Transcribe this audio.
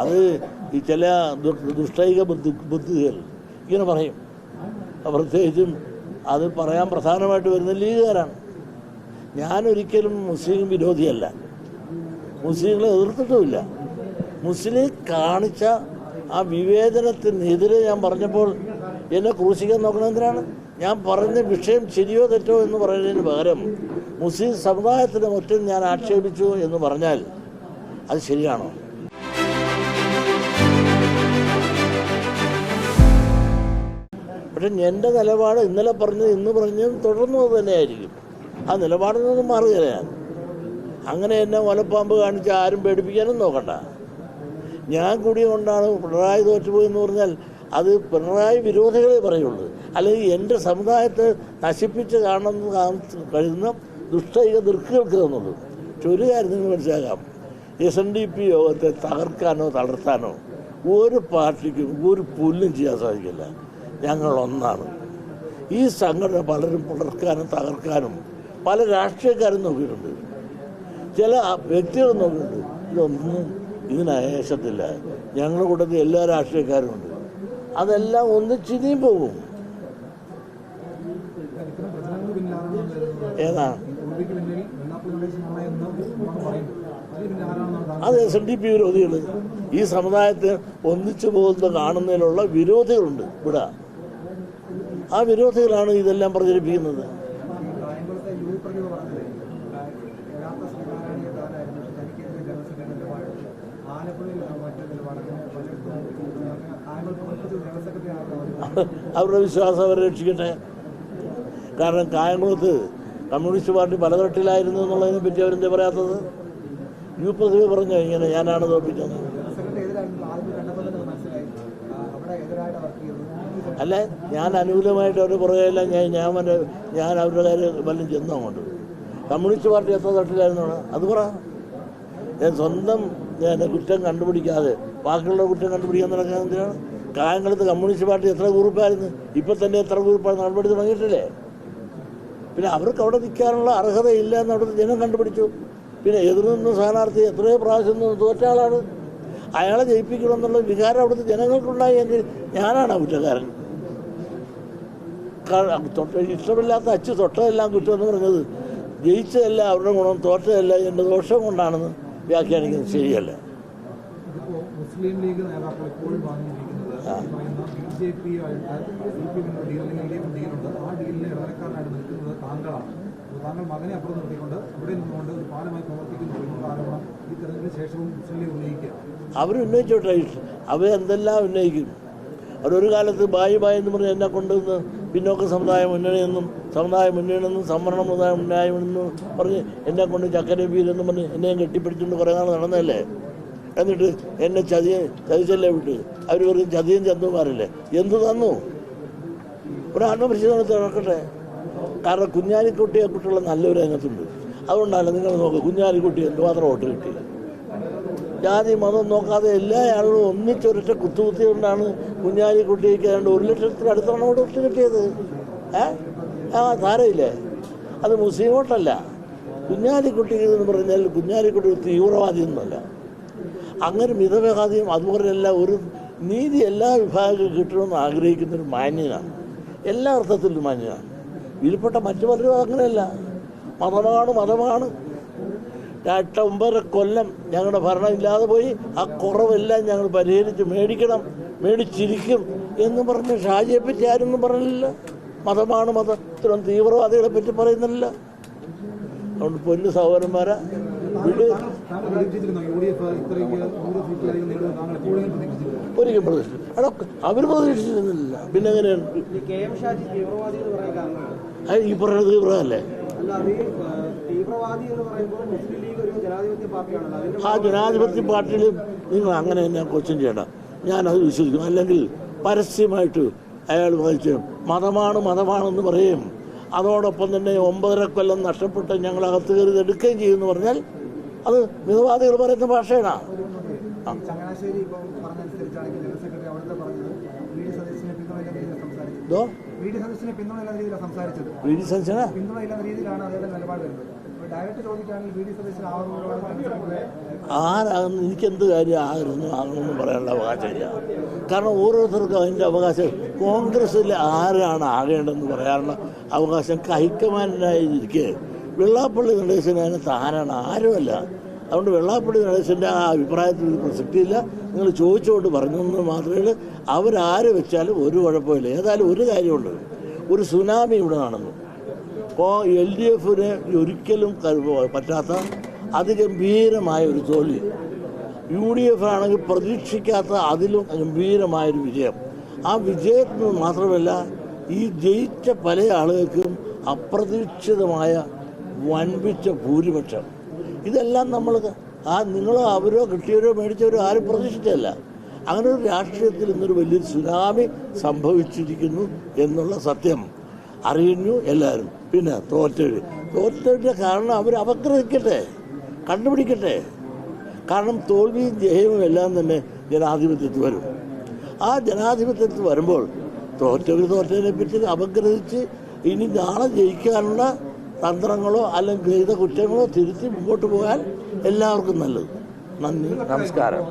അത് ഈ ചില ദുഷ്ടൈക ബുദ്ധികൾ ഇങ്ങനെ പറയും. പ്രത്യേകിച്ചും അത് പറയാൻ പ്രധാനമായിട്ട് വരുന്ന ലീഗുകാരാണ്. ഞാനൊരിക്കലും മുസ്ലിം വിരോധിയല്ല, മുസ്ലിങ്ങളെ എതിർത്തിട്ടുമില്ല. മുസ്ലിം കാണിച്ച ആ വിവേചനത്തിനെതിരെ ഞാൻ പറഞ്ഞപ്പോൾ എന്നെ ക്രൂശിക്കാൻ നോക്കണമെന്തിനാണ്? ഞാൻ പറഞ്ഞ വിഷയം ശരിയോ തെറ്റോ എന്ന് പറയുന്നതിന് പകരം മുസ്ലിം സമുദായത്തിന് മറ്റും ഞാൻ ആക്ഷേപിച്ചു എന്ന് പറഞ്ഞാൽ അത് ശരിയാണോ? പക്ഷെ എൻ്റെ നിലപാട് ഇന്നലെ പറഞ്ഞത് ഇന്ന് പറഞ്ഞതും തുടർന്നു തന്നെയായിരിക്കും. ആ നിലപാടിൽ നിന്നും മാറുകയില്ല ഞാൻ. അങ്ങനെ എന്നെ വലപ്പാമ്പ് കാണിച്ച് ആരും പേടിപ്പിക്കാനും നോക്കണ്ട. ഞാൻ കൂടി കൊണ്ടാണ് പിണറായി തോറ്റുപോയി എന്ന് പറഞ്ഞാൽ അത് പിണറായി വിരോധികളെ പറയുള്ളൂ. അല്ലെങ്കിൽ എൻ്റെ സമുദായത്തെ നശിപ്പിച്ച് കാണുന്ന കഴിയുന്ന ദുഷ്ടൈക ദൃക്കുകൾക്ക് തന്നുള്ളൂ. പക്ഷെ ഒരു കാര്യം നിങ്ങൾ മനസ്സിലാക്കാം, SNDP യോഗത്തെ തകർക്കാനോ തളർത്താനോ ഒരു പാർട്ടിക്കും ഒരു പുല്ലും ചെയ്യാൻ സാധിക്കില്ല. ഞങ്ങളൊന്നാണ്. ഈ സംഘടന പലരും പുലർക്കാനും തകർക്കാനും പല രാഷ്ട്രീയക്കാരും നോക്കിയിട്ടുണ്ട്, ചില വ്യക്തികൾ നോക്കിയിട്ടുണ്ട്. ഇതൊന്നും ഇതിനേശത്തില്ല. ഞങ്ങളുടെ കൂട്ടത്തിൽ എല്ലാ രാഷ്ട്രീയക്കാരുമുണ്ട്. അതെല്ലാം ഒന്നിച്ചിനിയും പോകും. ഏതാണ് അത്? SNDP വിരോധികൾ. ഈ സമുദായത്തെ ഒന്നിച്ചു പോകുന്നത് കാണുന്നതിനുള്ള വിരോധികളുണ്ട് ഇവിടെ. ആ വിരോധികളാണ് ഇതെല്ലാം പ്രചരിപ്പിക്കുന്നത്. അവരുടെ വിശ്വാസം അവരെ രക്ഷിക്കട്ടെ. കാരണം കായംകുളത്ത് കമ്മ്യൂണിസ്റ്റ് പാർട്ടി പലതട്ടിലായിരുന്നു എന്നുള്ളതിനെ പറ്റി അവരെന്താ പറയാത്തത്? യൂപ്പതിൽ പറഞ്ഞു ഇങ്ങനെ ഞാനാണ് തോൽപ്പിച്ചത്. അല്ല, ഞാൻ അനുകൂലമായിട്ട് അവരുടെ പുറകെയല്ല. ഞാൻ അവരുടെ കാര്യം വല്ലതും ചെന്നു അങ്ങോട്ട്. കമ്മ്യൂണിസ്റ്റ് പാർട്ടി എത്ര തട്ടിലായിരുന്നു അത് പറ. ഞാൻ സ്വന്തം കുറ്റം കണ്ടുപിടിക്കാതെ ബാക്കിയുള്ള കുറ്റം കണ്ടുപിടിക്കാൻ നടക്കാൻ എന്തിനാണ്? കായംകുളത്ത് കമ്മ്യൂണിസ്റ്റ് പാർട്ടി എത്ര ഗ്രൂപ്പായിരുന്നു, ഇപ്പം തന്നെ എത്ര ഗ്രൂപ്പാണ് നടപടി തുടങ്ങിയിട്ടില്ലേ? പിന്നെ അവർക്ക് അവിടെ നിൽക്കാനുള്ള അർഹതയില്ല എന്ന് അവിടുത്തെ ജനം കണ്ടുപിടിച്ചു. പിന്നെ എതിർനിന്ന സ്ഥാനാർത്ഥി എത്രയോ പ്രാവശ്യം തോറ്റ ആളാണ്. അയാളെ ജയിപ്പിക്കണമെന്നുള്ള വികാരം അവിടുത്തെ ജനങ്ങൾക്കുണ്ടായി എങ്കിൽ ഞാനാണ് കുറ്റക്കാരൻ. ഇഷ്ടമില്ലാത്ത അച്ചു തൊട്ടതെല്ലാം കുറ്റമെന്ന് പറഞ്ഞത് ജയിച്ചതല്ല അവരുടെ ഗുണം, തോറ്റതല്ല എൻ്റെ ദോഷം കൊണ്ടാണെന്ന് വ്യാഖ്യാനിക്കുന്നത് ശരിയല്ല. മുസ്ലിം ലീഗ് നേതാക്കൾ എപ്പോഴും പറഞ്ഞിരിക്കുന്നത് BJP ഡീലുണ്ട്. ആ ഡീലിന് ഇടനിലക്കാരനായിട്ട് നിൽക്കുന്നത് താങ്കളാണ്. താങ്കൾ മകനെ അപ്പുറം നിർത്തിക്കൊണ്ട് അവിടെ നിന്നുകൊണ്ട് ഒരു പാലമായി പ്രവർത്തിക്കുന്നു എന്നുള്ള ആരോപണം ഈ തെരഞ്ഞെടുപ്പിന് ശേഷവും മുസ്ലിം ലീഗ് ഉന്നയിക്കുക. അവരുന്നയിച്ചോട്ടെ, അവരെന്തെല്ലാം ഉന്നയിക്കും. അവരൊരു കാലത്ത് ബായി എന്ന് പറഞ്ഞ് എന്നെ കൊണ്ടുവന്ന് പിന്നോക്ക സമുദായ മുന്നണിയെന്നും സംവരണ മുന്നേയമെന്നും പറഞ്ഞ് എന്നെ കൊണ്ട് ചക്കരപ്പീരെന്നും പറഞ്ഞ് എന്നെയും കെട്ടിപ്പിടിച്ചുകൊണ്ട് കുറേ നാൾ നടന്നതല്ലേ. എന്നിട്ട് എന്നെ ചതിച്ചല്ലേ വിട്ട്. അവർ പറയും ചതിയും ചന്തുമാരല്ലേ. എന്ത് തന്നു? ഒരു ആത്മപരിശോധന നടക്കട്ടെ. കാരണം കുഞ്ഞാലിക്കുട്ടിയെ കുട്ടിയുള്ള നല്ലൊരു രംഗത്തുണ്ട്. അതുകൊണ്ടല്ല നിങ്ങൾ നോക്കുക, കുഞ്ഞാലിക്കുട്ടി എന്തുമാത്രം വോട്ട് കിട്ടി. ജാതി മതം നോക്കാതെ എല്ലാ ആളുകളും ഒന്നിച്ചൊരൊറ്റ കുത്തുകുത്തിയോണ്ടാണ് കുഞ്ഞാലിക്കുട്ടിക്ക് ഏതാണ്ട് 1 ലക്ഷത്തിനടുത്താണ് വോട്ട് കിട്ടിയത്. സാരമില്ലേ, അത് മുസ്ലിം വോട്ടല്ല. കുഞ്ഞാലിക്കുട്ടി എന്ന് പറഞ്ഞാൽ കുഞ്ഞാലിക്കുട്ടി തീവ്രവാദി ഒന്നുമല്ല. അങ്ങനെ മിതവാദിയും അതുപോലെയല്ല, ഒരു നീതി എല്ലാ വിഭാഗവും കിട്ടണമെന്ന് ആഗ്രഹിക്കുന്നൊരു മാന്യനാണ്, എല്ലാ അർത്ഥത്തിലും മാന്യനാണ്. ഇതിൽപ്പെട്ട മറ്റു പലരും അങ്ങനെയല്ല. മതമാണ്. 8-9 കൊല്ലം ഞങ്ങളുടെ ഭരണം ഇല്ലാതെ പോയി. ആ കുറവെല്ലാം ഞങ്ങൾ പരിഹരിച്ച് മേടിച്ചിരിക്കും എന്ന് പറഞ്ഞ് ഷാജിയെ പറ്റി ആരൊന്നും പറഞ്ഞില്ല. മതമാണ്, ഇത്തരം തീവ്രവാദികളെ പറ്റി പറയുന്നില്ല. അതുകൊണ്ട് പൊന്നു സഹോദരന്മാരെ ഒരിക്കലും പ്രതീക്ഷിച്ചു അവർ പ്രതീക്ഷിച്ചിരുന്നില്ല. പിന്നെ എങ്ങനെയാണ് ഈ പറയുന്നത്? തീവ്രമല്ലേ? ആ ജനാധിപത്യ പാർട്ടിയിൽ നിങ്ങൾ അങ്ങനെ തന്നെ ക്വസ്റ്റ്യൻ ചെയ്യണം. ഞാനത് വിശ്വസിക്കും. അല്ലെങ്കിൽ പരസ്യമായിട്ട് അയാൾ വായിച്ച് മതമാണെന്ന് പറയും. അതോടൊപ്പം തന്നെ 9.5 കൊല്ലം നഷ്ടപ്പെട്ട് ഞങ്ങൾ അകത്ത് കയറി എടുക്കുകയും ചെയ്യുമെന്ന് പറഞ്ഞാൽ അത് മിതവാദികൾ പറയുന്ന ഭാഷയാണ്. ഡയറക്റ്റ് ചോദിക്കുകയാണെങ്കിൽ വി ഡി സതീശൻ ആരാകുന്നു എനിക്കെന്ത് കാര്യം ആകണമെന്ന് പറയാനുള്ള അവകാശമില്ല. കാരണം ഓരോരുത്തർക്കും അതിൻ്റെ അവകാശം. കോൺഗ്രസ്സിൽ ആരാണ് ആകേണ്ടതെന്ന് പറയാനുള്ള അവകാശം ഹൈക്കമാൻഡിനായിരിക്കെ വെള്ളാപ്പള്ളി നടേശനാണ് താനാണ്, ആരുമല്ല. അതുകൊണ്ട് വെള്ളാപ്പള്ളി നടേശൻ്റെ ആ അഭിപ്രായത്തിൽ ഒരു പ്രസക്തിയില്ല. നിങ്ങൾ ചോദിച്ചുകൊണ്ട് പറഞ്ഞെന്ന് മാത്രമേ അവരാര് വെച്ചാലും ഒരു കുഴപ്പമില്ല. ഏതായാലും ഒരു കാര്യമുണ്ട്, ഒരു സുനാമി ഇവിടെ നടന്നു. LDFന് ഒരിക്കലും പറ്റാത്ത അതിഗംഭീരമായ ഒരു തോൽവി. UDF ആണെങ്കിൽ പ്രതീക്ഷിക്കാത്ത അതിലും ഗംഭീരമായൊരു വിജയം. ആ വിജയത്തിന് മാത്രമല്ല, ഈ ജയിച്ച പല ആളുകൾക്കും അപ്രതീക്ഷിതമായ വൻപിച്ച ഭൂരിപക്ഷം. ഇതെല്ലാം നമ്മൾ നിങ്ങളോ അവരോ കിട്ടിയവരോ മേടിച്ചവരോ ആരും പ്രതീക്ഷിച്ചല്ല. അങ്ങനെ ഒരു രാഷ്ട്രീയത്തിൽ ഇന്നൊരു വലിയൊരു സുനാമി സംഭവിച്ചിരിക്കുന്നു എന്നുള്ള സത്യം അറിയുന്നു എല്ലാവരും. പിന്നെ തോറ്റവരുടെ കാരണം അവർ അപഗ്രഹിക്കട്ടെ, കണ്ടുപിടിക്കട്ടെ. കാരണം തോൽവിയും ജയവും എല്ലാം തന്നെ ജനാധിപത്യത്തിൽ വരും. ആ ജനാധിപത്യത്തിൽ വരുമ്പോൾ തോറ്റതിനെ പറ്റി അപഗ്രഹിച്ച് ഇനി നാളെ ജയിക്കാനുള്ള തന്ത്രങ്ങളോ അല്ലെങ്കിൽ ചെയ്ത കുറ്റങ്ങളോ തിരുത്തി മുമ്പോട്ട് പോകാൻ എല്ലാവർക്കും നല്ലത്. നന്ദി, നമസ്കാരം.